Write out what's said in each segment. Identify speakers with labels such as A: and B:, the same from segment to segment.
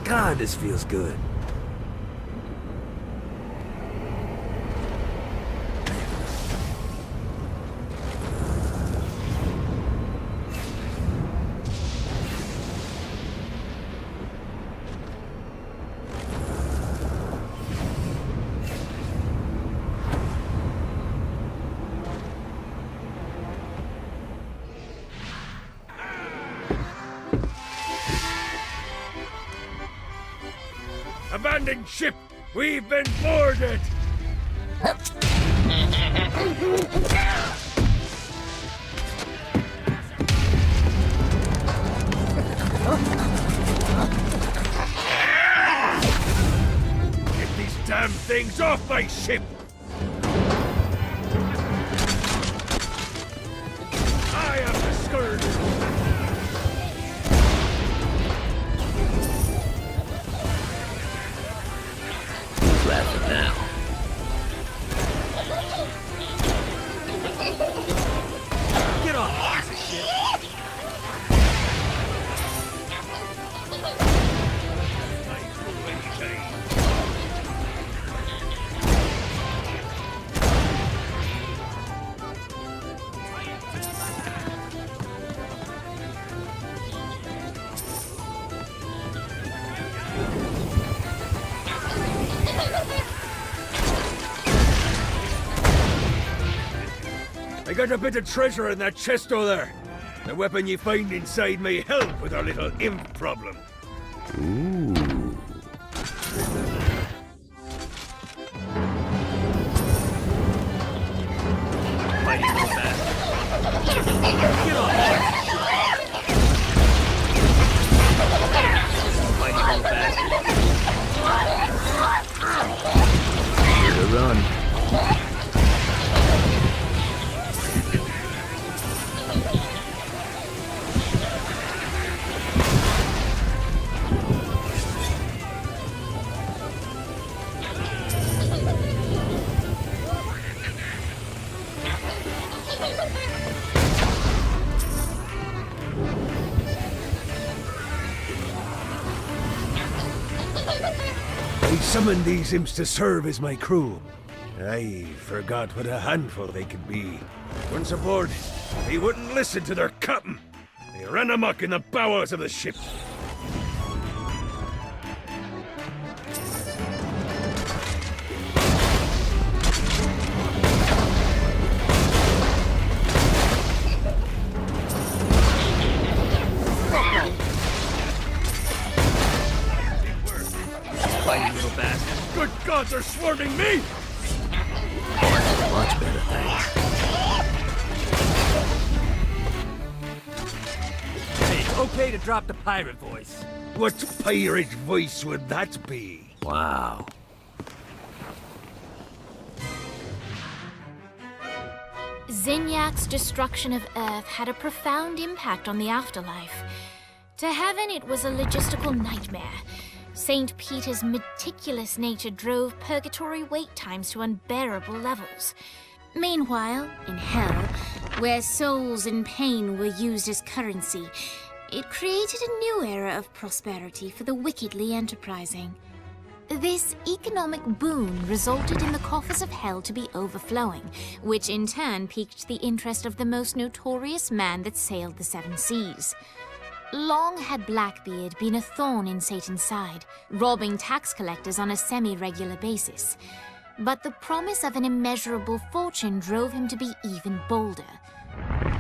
A: God, this feels good.
B: Abandoned ship! We've been boarded! Get these damn things off my ship! I am the scourge!
A: Laughing now. Get off, piece of shit.
B: I got a bit of treasure in that chest over there. The weapon you find inside may help with our little imp problem.
A: Ooh. Mighty little bastard. Get off! Mighty little bastard. Here to run.
B: I summoned these imps to serve as my crew. I forgot what a handful they could be. Once aboard, they wouldn't listen to their captain. They ran amok in the bowels of the ship.
A: Fighting little bastard.
B: Good God, they're swarming me!
A: Much better, thanks. Hey, it's okay to drop the pirate voice.
B: What pirate voice would that be?
A: Wow.
C: Zinyak's destruction of Earth had a profound impact on the afterlife. To heaven, it was a logistical nightmare. St. Peter's meticulous nature drove purgatory wait times to unbearable levels. Meanwhile, in hell, where souls in pain were used as currency, it created a new era of prosperity for the wickedly enterprising. This economic boon resulted in the coffers of hell to be overflowing, which in turn piqued the interest of the most notorious man that sailed the seven seas. Long had Blackbeard been a thorn in Satan's side, robbing tax collectors on a semi-regular basis. But the promise of an immeasurable fortune drove him to be even bolder.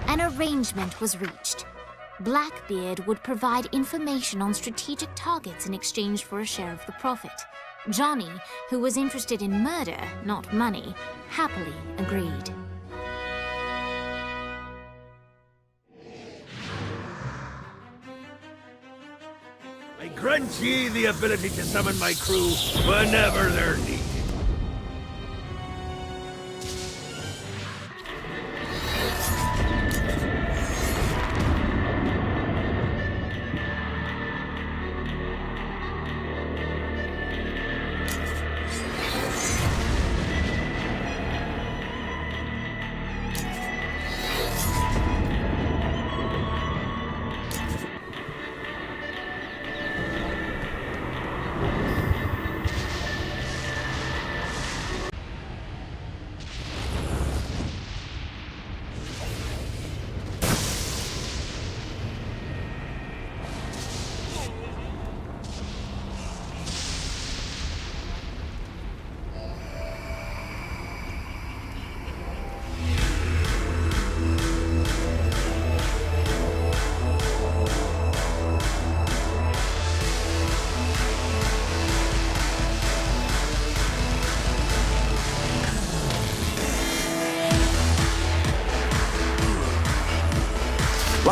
C: An arrangement was reached. Blackbeard would provide information on strategic targets in exchange for a share of the profit. Johnny, who was interested in murder, not money, happily agreed.
B: I grant ye the ability to summon my crew whenever they're needed.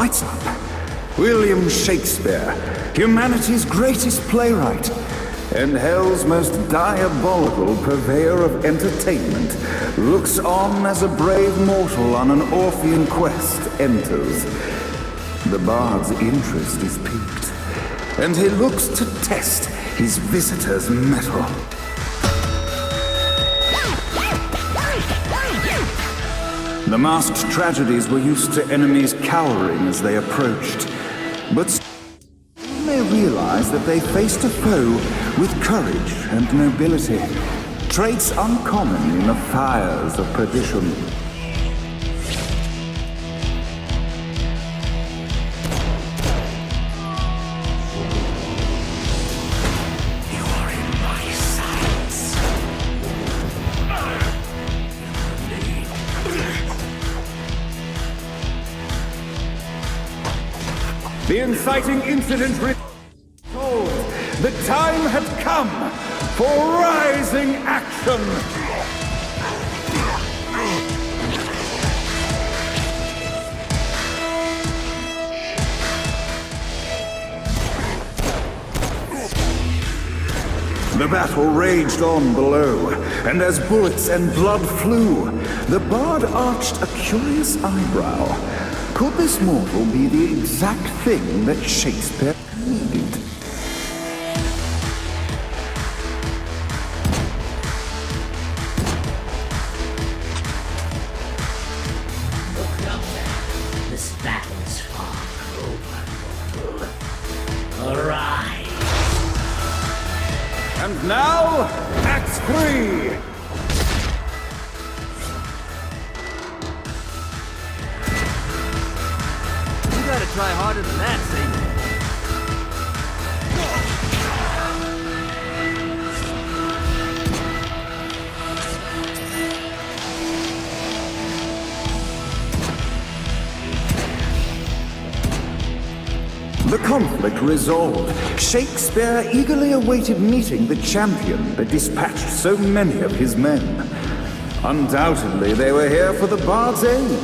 D: lights up. William Shakespeare, humanity's greatest playwright, and hell's most diabolical purveyor of entertainment, looks on as a brave mortal on an Orphean quest enters. The bard's interest is piqued, and he looks to test his visitor's mettle. The masked tragedies were used to enemies cowering as they approached, but soon they realized that they faced a foe with courage and nobility, traits uncommon in the fires of perdition. The inciting incident told the time had come for rising action. The battle raged on below, and as bullets and blood flew, the bard arched a curious eyebrow. Could this mortal be the exact thing that Shakespeare needed?
E: Look up there. This battle's far over, mortal. Arise!
D: And now, Act 3!
A: You gotta try harder than that, Satan.
D: The conflict resolved, Shakespeare eagerly awaited meeting the champion that dispatched so many of his men. Undoubtedly, they were here for the bard's aid,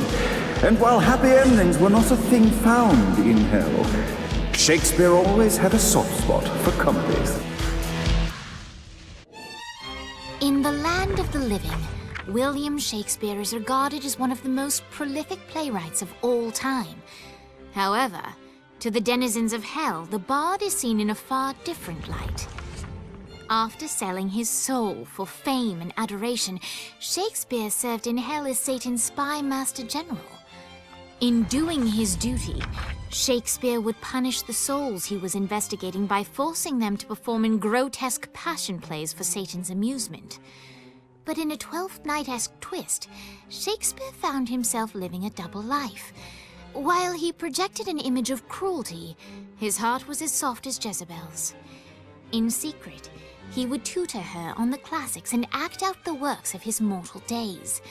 D: and while happy endings were not a thing found in hell, Shakespeare always had a soft spot for comedies.
C: In the land of the living, William Shakespeare is regarded as one of the most prolific playwrights of all time. However, to the denizens of hell, the bard is seen in a far different light. After selling his soul for fame and adoration, Shakespeare served in hell as Satan's spy master general. In doing his duty, Shakespeare would punish the souls he was investigating by forcing them to perform in grotesque passion plays for Satan's amusement. But in a Twelfth Night-esque twist, Shakespeare found himself living a double life. While he projected an image of cruelty, his heart was as soft as Jezebel's. In secret, he would tutor her on the classics and act out the works of his mortal days.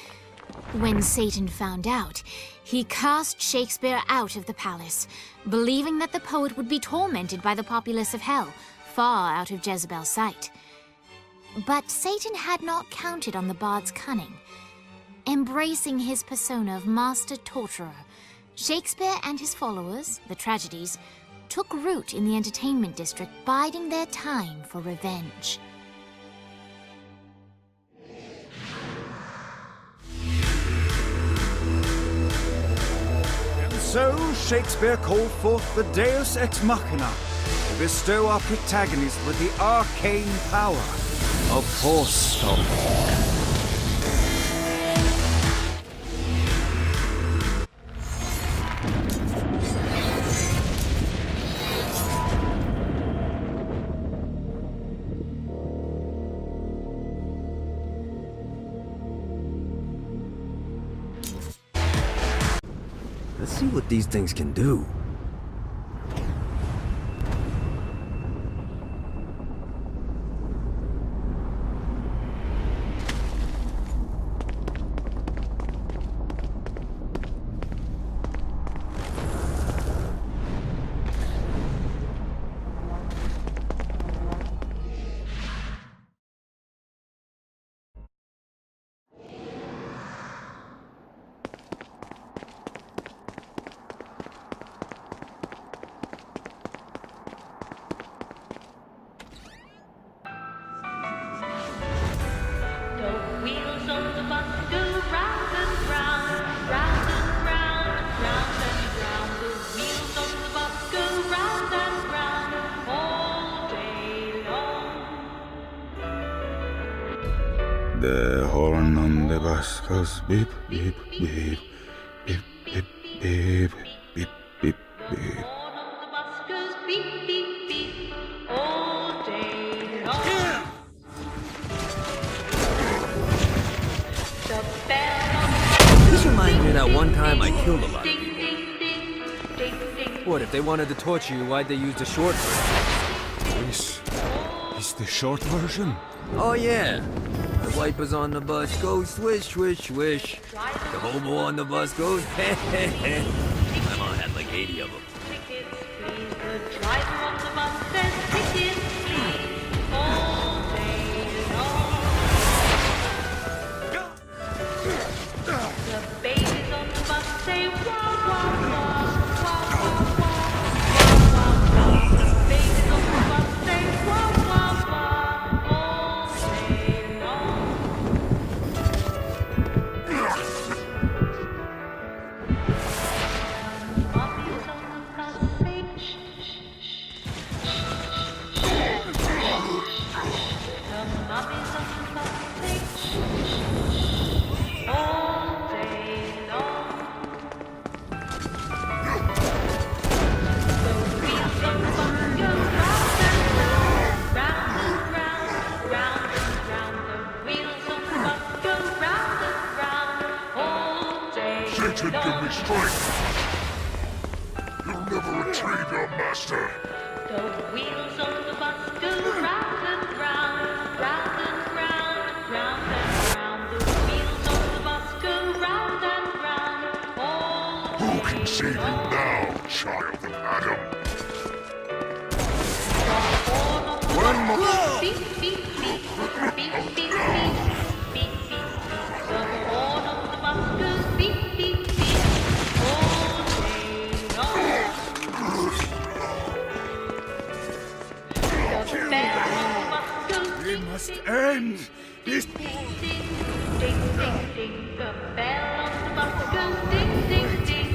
C: When Satan found out, he cast Shakespeare out of the palace, believing that the poet would be tormented by the populace of hell, far out of Jezebel's sight. But Satan had not counted on the bard's cunning. Embracing his persona of master torturer, Shakespeare and his followers, the tragedies, took root in the entertainment district, biding their time for revenge.
D: And so Shakespeare called forth the Deus Ex Machina to bestow our protagonist with the arcane power of forestop.
B: Let's see what these things can do.
D: The horn on the bus goes beep, beep, beep, beep, beep, beep, beep, beep, beep.
A: This reminds me of that one time I killed a lot of people. What, if they wanted to torture you, why'd they use the short version?
B: This is the short version.
A: Oh yeah. The wipers on the bus go swish, swish, swish. The hobo on the bus goes heh, heh, heh. My mom had like 80 of them.
F: The driver on the bus says tickets, please, all day long. The babies on the bus say wah, wah, wah, wah, wah, wah, wah, wah. The babies on the bus say wah, wah, wah, all day long. Mummies on the bus say shh, shh, shh, shh, shh. The mummies on the bus say shh, shh, shh, all day long. The wheels on the bus go round and round, round and round, round and round. The wheels on the bus go round and round, all day
G: Satan,
F: long.
G: give me strength! You'll never retrieve your master!
F: The wheels on the bus go round and round, round and round, round and round. The wheels on the bus go round and round, all
G: Who can
F: day
G: save you
F: long.
G: now, child of Adam?
F: One more. Beep, beep, beep, beep, beep, beep, beep, beep, beep. The horn of the bus goes beep, beep, beep, all day long. The bell on the bus goes
B: We must end this.
F: ding, ding, ding, ding, ding. The bell on the bus goes ding, ding, ding,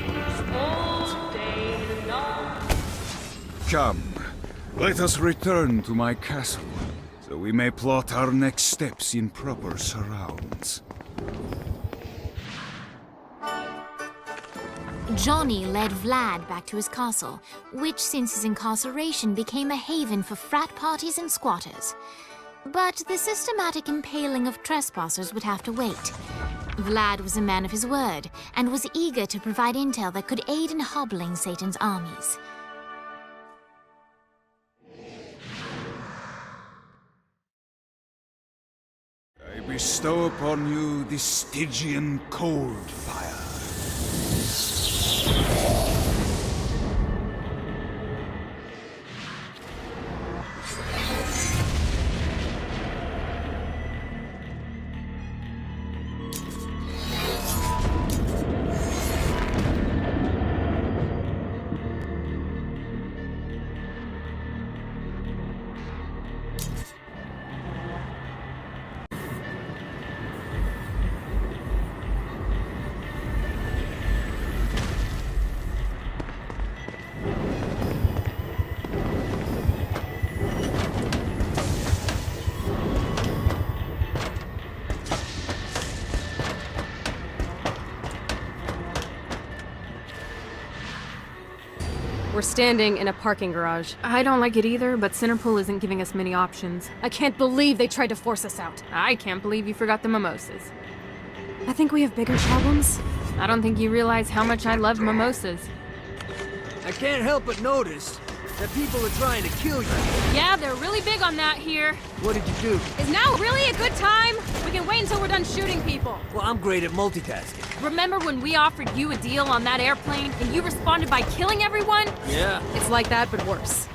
F: all day long.
D: Come, let us return to my castle, so we may plot our next steps in proper surrounds.
C: Johnny led Vlad back to his castle, which since his incarceration became a haven for frat parties and squatters. But the systematic impaling of trespassers would have to wait. Vlad was a man of his word, and was eager to provide intel that could aid in hobbling Satan's armies.
D: I bestow upon you the Stygian cold fire.
H: We're standing in a parking garage. I don't like it either, but Centerpool isn't giving us many options. I can't believe they tried to force us out. I can't believe you forgot the mimosas. I think we have bigger problems. I don't think you realize how much I love mimosas.
A: I can't help but notice that people are trying to kill you.
H: Yeah, they're really big on that here.
A: What did you do?
H: Is now really a good time? We can wait until we're done shooting people.
A: Well, I'm great at multitasking.
H: Remember when we offered you a deal on that airplane and you responded by killing everyone?
A: Yeah.
H: It's like that, but worse.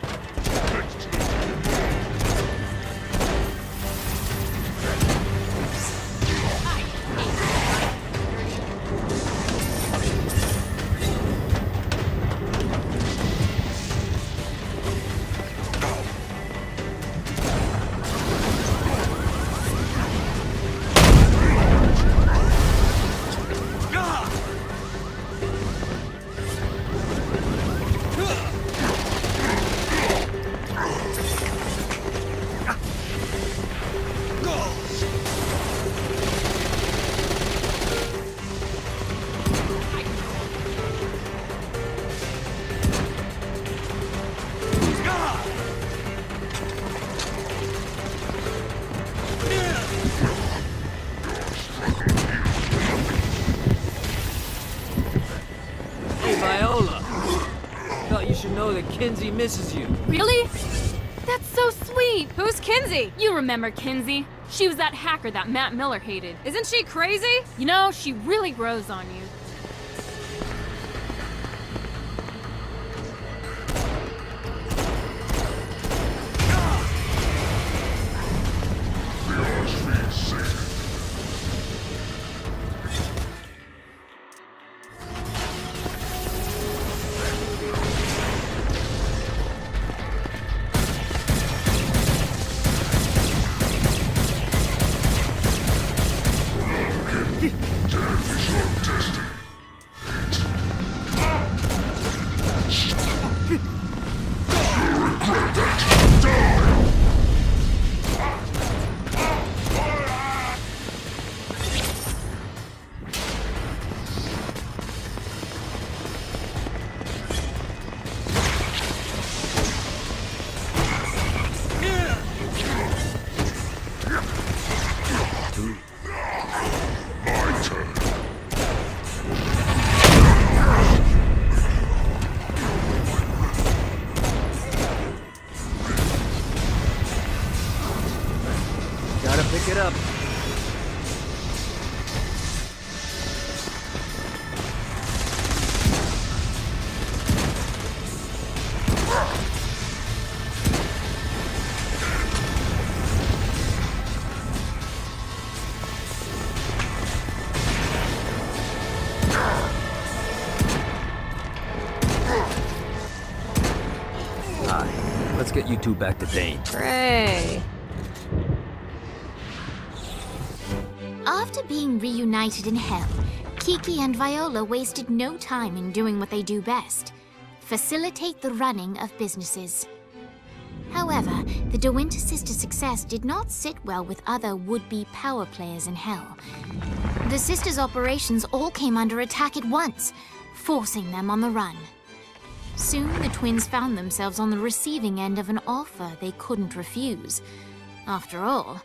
A: know that Kinsey misses you.
H: Really? That's so sweet! Who's Kinsey? You remember Kinsey. She was that hacker that Matt Miller hated. Isn't she crazy? You know, she really grows on you.
A: Gotta pick it up. Let's get you two back to Dane.
H: Hooray.
C: After being reunited in hell, Kiki and Viola wasted no time in doing what they do best: facilitate the running of businesses. However, the De Winter sisters' success did not sit well with other would-be power players in hell. The sisters' operations all came under attack at once, forcing them on the run. Soon, the twins found themselves on the receiving end of an offer they couldn't refuse. After all,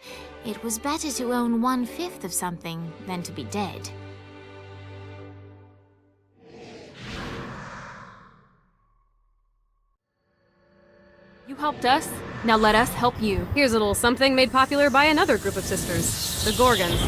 C: it was better to own 1/5 of something than to be dead.
H: You helped us, now let us help you. Here's a little something made popular by another group of sisters, the Gorgons.